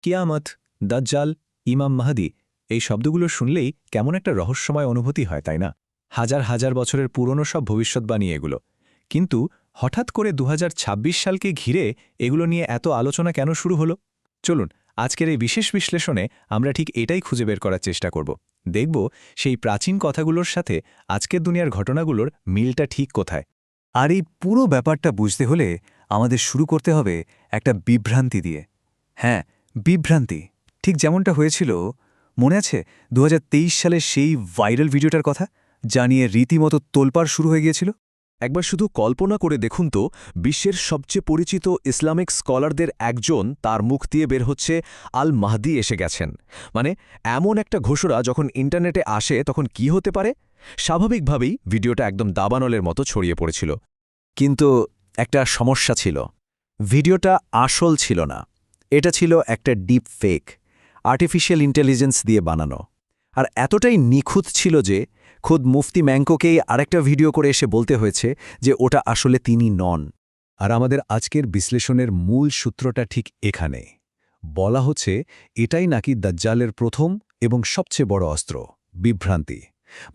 কিয়ামত, দাজ্জাল, ইমাম মাহদী এই শব্দগুলো শুনলেই কেমন একটা রহস্যময় অনুভূতি হয়, তাই না? হাজার হাজার বছরের পুরনো সব ভবিষ্যৎবাণী এগুলো। কিন্তু হঠাৎ করে ২০২৬ সালকে ঘিরে এগুলো নিয়ে এত আলোচনা কেন শুরু হলো? চলুন, আজকের এই বিশেষ বিশ্লেষণে আমরা ঠিক এটাই খুঁজে বের করার চেষ্টা করব। দেখব সেই প্রাচীন কথাগুলোর সাথে আজকের দুনিয়ার ঘটনাগুলোর মিলটা ঠিক কোথায়। আর এই পুরো ব্যাপারটা বুঝতে হলে আমাদের শুরু করতে হবে একটা বিভ্রান্তি দিয়ে। হ্যাঁ, বিভ্রান্তি। ঠিক যেমনটা হয়েছিল, মনে আছে ২০২৩ সালের সেই ভাইরাল ভিডিওটার কথা, যা নিয়ে রীতিমতো তোলপাড় শুরু হয়ে গিয়েছিল? একবার শুধু কল্পনা করে দেখুন তো, বিশ্বের সবচেয়ে পরিচিত ইসলামিক স্কলারদের একজন তার মুখ দিয়ে বের হচ্ছে আল মাহদি এসে গেছেন। মানে এমন একটা ঘোষণা যখন ইন্টারনেটে আসে তখন কি হতে পারে? স্বাভাবিকভাবেই ভিডিওটা একদম দাবানলের মতো ছড়িয়ে পড়েছিল। কিন্তু একটা সমস্যা ছিল। ভিডিওটা আসল ছিল না। এটা ছিল একটা ডিপ ফেক, আর্টিফিশিয়াল ইন্টেলিজেন্স দিয়ে বানানো। আর এতটাই নিখুঁত ছিল যে খোদ মুফতি ম্যাঙ্কোকেই আরেকটা ভিডিও করে এসে বলতে হয়েছে যে ওটা আসলে তিনি নন। আর আমাদের আজকের বিশ্লেষণের মূল সূত্রটা ঠিক এখানে। বলা হচ্ছে এটাই নাকি দাজ্জালের প্রথম এবং সবচেয়ে বড় অস্ত্র, বিভ্রান্তি।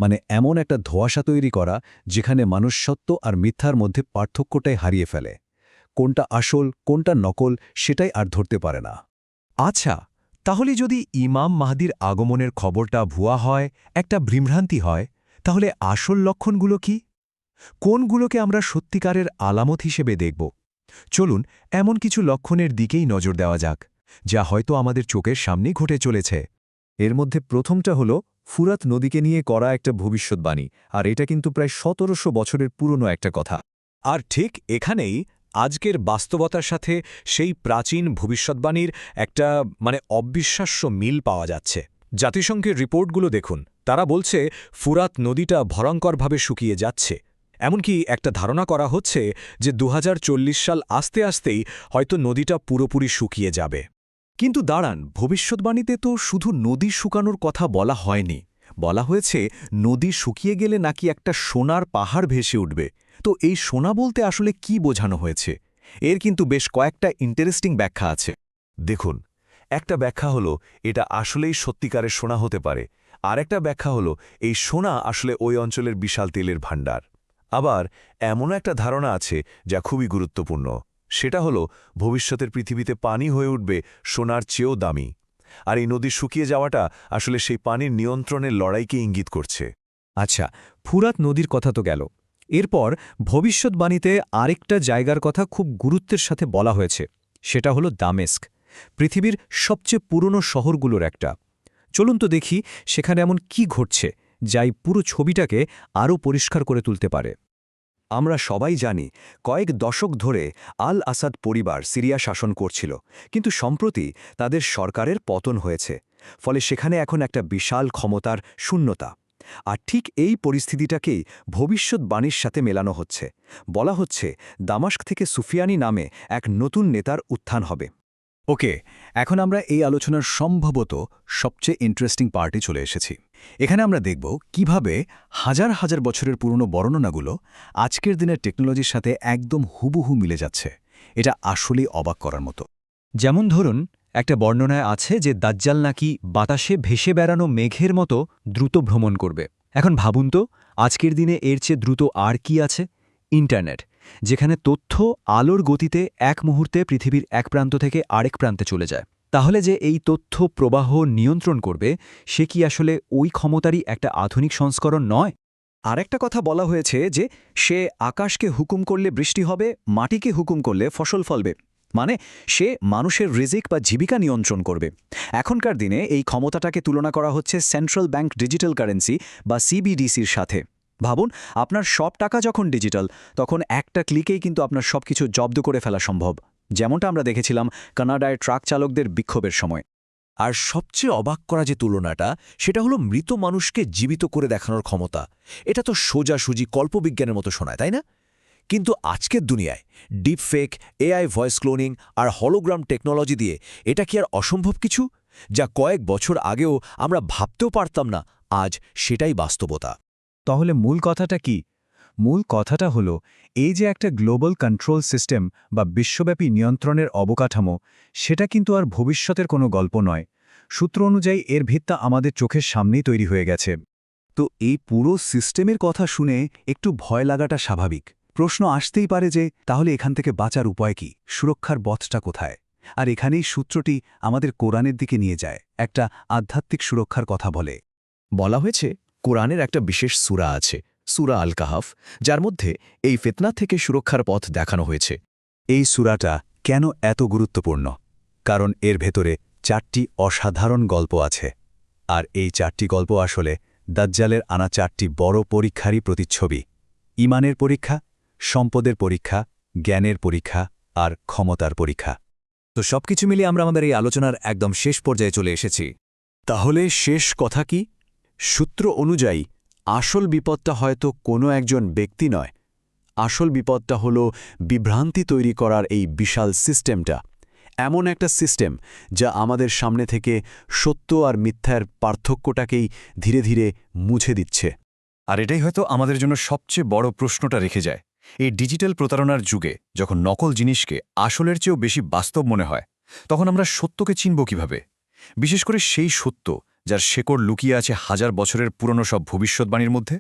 মানে এমন একটা ধোঁয়াশা তৈরি করা যেখানে মানুষ সত্য আর মিথ্যার মধ্যে পার্থক্যটাই হারিয়ে ফেলে। কোনটা আসল, কোনটা নকল, সেটাই আর ধরতে পারে না। আচ্ছা, তাহলে যদি ইমাম মাহদির আগমনের খবরটা ভুয়া হয়, একটা বিভ্রান্তি হয়, তাহলে আসল লক্ষণগুলো কি? কোনগুলোকে আমরা সত্যিকারের আলামত হিসেবে দেখব? চলুন এমন কিছু লক্ষণের দিকেই নজর দেওয়া যাক, যা হয়তো আমাদের চোখের সামনে ঘটে চলেছে। এর মধ্যে প্রথমটা হলো ফুরাত নদীকে নিয়ে করা একটা ভবিষ্যৎবাণী, আর এটা কিন্তু প্রায় ১৭০০ বছরের পুরনো একটা কথা। আর ঠিক এখানেই আজকের বাস্তবতার সাথে সেই প্রাচীন ভবিষ্যৎবাণীর একটা অবিশ্বাস্য মিল পাওয়া যাচ্ছে। জাতিসংঘের রিপোর্টগুলো দেখুন, তারা বলছে ফুরাত নদীটা ভয়ঙ্করভাবে শুকিয়ে যাচ্ছে। এমনকি একটা ধারণা করা হচ্ছে যে ২০৪০ সাল আসতে আসতেই হয়তো নদীটা পুরোপুরি শুকিয়ে যাবে। কিন্তু দাঁড়ান, ভবিষ্যৎবাণীতে তো শুধু নদী শুকানোর কথা বলা হয়নি। বলা হয়েছে নদী শুকিয়ে গেলে নাকি একটা সোনার পাহাড় ভেসে উঠবে। তো এই সোনা বলতে আসলে কি বোঝানো হয়েছে? এর কিন্তু বেশ কয়েকটা ইন্টারেস্টিং ব্যাখ্যা আছে। দেখুন, একটা ব্যাখ্যা হলো এটা আসলেই সত্যিকারের সোনা হতে পারে, আর একটা ব্যাখ্যা হলো এই সোনা আসলে ওই অঞ্চলের বিশাল তেলের ভাণ্ডার। আবার এমনও একটা ধারণা আছে যা খুবই গুরুত্বপূর্ণ, সেটা হলো ভবিষ্যতের পৃথিবীতে পানি হয়ে উঠবে সোনার চেয়েও দামি। আর এই নদী শুকিয়ে যাওয়াটা আসলে সেই পানির নিয়ন্ত্রণের লড়াইকে ইঙ্গিত করছে। আচ্ছা, ফুরাত নদীর কথা তো গেল। এরপর ভবিষ্যৎবাণীতে আরেকটা জায়গার কথা খুব গুরুত্বের সাথে বলা হয়েছে, সেটা হলো দামেস্ক, পৃথিবীর সবচেয়ে পুরনো শহরগুলোর একটা। চলুন তো দেখি সেখানে এমন কি ঘটছে যাই পুরো ছবিটাকে আরও পরিষ্কার করে তুলতে পারে। আমরা সবাই জানি কয়েক দশক ধরে আল আসাদ পরিবার সিরিয়া শাসন করছিল, কিন্তু সম্প্রতি তাদের সরকারের পতন হয়েছে। ফলে সেখানে এখন একটা বিশাল ক্ষমতার শূন্যতা। আর ঠিক এই পরিস্থিতিটাকেই ভবিষ্যৎবাণীর সাথে মেলানো হচ্ছে। বলা হচ্ছে দামাস্ক থেকে সুফিয়ানি নামে এক নতুন নেতার উত্থান হবে। ওকে, এখন আমরা এই আলোচনার সম্ভবত সবচেয়ে ইন্টারেস্টিং পার্টে চলে এসেছি। এখানে আমরা দেখব কিভাবে হাজার হাজার বছরের পুরনো বর্ণনাগুলো আজকের দিনের টেকনোলজির সাথে একদম হুবহু মিলে যাচ্ছে। এটা আসলেই অবাক করার মতো। যেমন ধরুন, একটা বর্ণনায় আছে যে দাজ্জাল নাকি বাতাসে ভেসে বেড়ানো মেঘের মতো দ্রুত ভ্রমণ করবে। এখন ভাবুন তো, আজকের দিনে এর চেয়ে দ্রুত আর কি আছে? ইন্টারনেট, যেখানে তথ্য আলোর গতিতে এক মুহূর্তে পৃথিবীর এক প্রান্ত থেকে আরেক প্রান্তে চলে যায়। তাহলে যে এই তথ্য প্রবাহ নিয়ন্ত্রণ করবে, সে কি আসলে ওই ক্ষমতারই একটা আধুনিক সংস্করণ নয়? আরেকটা কথা বলা হয়েছে যে সে আকাশকে হুকুম করলে বৃষ্টি হবে, মাটিকে হুকুম করলে ফসল ফলবে। মানে সে মানুষের রিজিক বা জীবিকা নিয়ন্ত্রণ করবে। এখনকার দিনে এই ক্ষমতাটাকে তুলনা করা হচ্ছে সেন্ট্রাল ব্যাংক ডিজিটাল কারেন্সি বা সিবিডিসির সাথে। ভাবুন, আপনার সব টাকা যখন ডিজিটাল, তখন একটা ক্লিকেই কিন্তু আপনার সবকিছু জব্দ করে ফেলা সম্ভব, যেমনটা আমরা দেখেছিলাম কানাডায় ট্রাক চালকদের বিক্ষোভের সময়। আর সবচেয়ে অবাক করা যে তুলনাটা, সেটা হলো মৃত মানুষকে জীবিত করে দেখানোর ক্ষমতা। এটা তো সোজাসুজি কল্পবিজ্ঞানের মতো শোনায়, তাই না? কিন্তু আজকের দুনিয়ায় ডিপফেক, এআই ভয়েস ক্লোনিং আর হলোগ্রাম টেকনোলজি দিয়ে এটা কি আর অসম্ভব কিছু? যা কয়েক বছর আগেও আমরা ভাবতেও পারতাম না, আজ সেটাই বাস্তবতা। তাহলে মূল কথাটা কি? মূল কথাটা হলো এই যে একটা গ্লোবাল কন্ট্রোল সিস্টেম বা বিশ্বব্যাপী নিয়ন্ত্রণের অবকাঠামো, সেটা কিন্তু আর ভবিষ্যতের কোনো গল্প নয়। সূত্র অনুযায়ী এর ভিত্তা আমাদের চোখের সামনেই তৈরি হয়ে গেছে। তো এই পুরো সিস্টেমের কথা শুনে একটু ভয় লাগাটা স্বাভাবিক। প্রশ্ন আসতেই পারে যে তাহলে এখান থেকে বাঁচার উপায় কি, সুরক্ষার পথটা কোথায়? আর এখানেই সূত্রটি আমাদের কোরআনের দিকে নিয়ে যায়, একটা আধ্যাত্মিক সুরক্ষার কথা বলে। বলা হয়েছে কোরআনের একটা বিশেষ সূরা আছে, সূরা আল কাহাফ, যার মধ্যে এই ফিতনা থেকে সুরক্ষার পথ দেখানো হয়েছে। এই সূরাটা কেন এত গুরুত্বপূর্ণ? কারণ এর ভেতরে 4টি অসাধারণ গল্প আছে। আর এই 4টি গল্প আসলে দাজ্জালের আনা 4টি বড় পরীক্ষারই প্রতিচ্ছবি। ঈমানের পরীক্ষা, সম্পদের পরীক্ষা, জ্ঞানের পরীক্ষা আর ক্ষমতার পরীক্ষা। তো সবকিছু মিলিয়ে আমরা আমাদের এই আলোচনার একদম শেষ পর্যায়ে চলে এসেছি। তাহলে শেষ কথা কি? সূত্র অনুযায়ী আসল বিপদটা হয়তো কোনো একজন ব্যক্তি নয়। আসল বিপদটা হলো বিভ্রান্তি তৈরি করার এই বিশাল সিস্টেমটা। এমন একটা সিস্টেম যা আমাদের সামনে থেকে সত্য আর মিথ্যার পার্থক্যটাকেই ধীরে ধীরে মুছে দিচ্ছে। আর এটাই হয়তো আমাদের জন্য সবচেয়ে বড় প্রশ্নটা রেখে যায়। এই ডিজিটাল প্রতারণার যুগে যখন নকল জিনিসকে আসলের চেয়েও বেশি বাস্তব মনে হয়, তখন আমরা সত্যকে চিনব কিভাবে? বিশেষ করে সেই সত্য যার শেকড় লুকিয়ে আছে হাজার বছরের পুরনো সব ভবিষ্যৎবাণীর মধ্যে।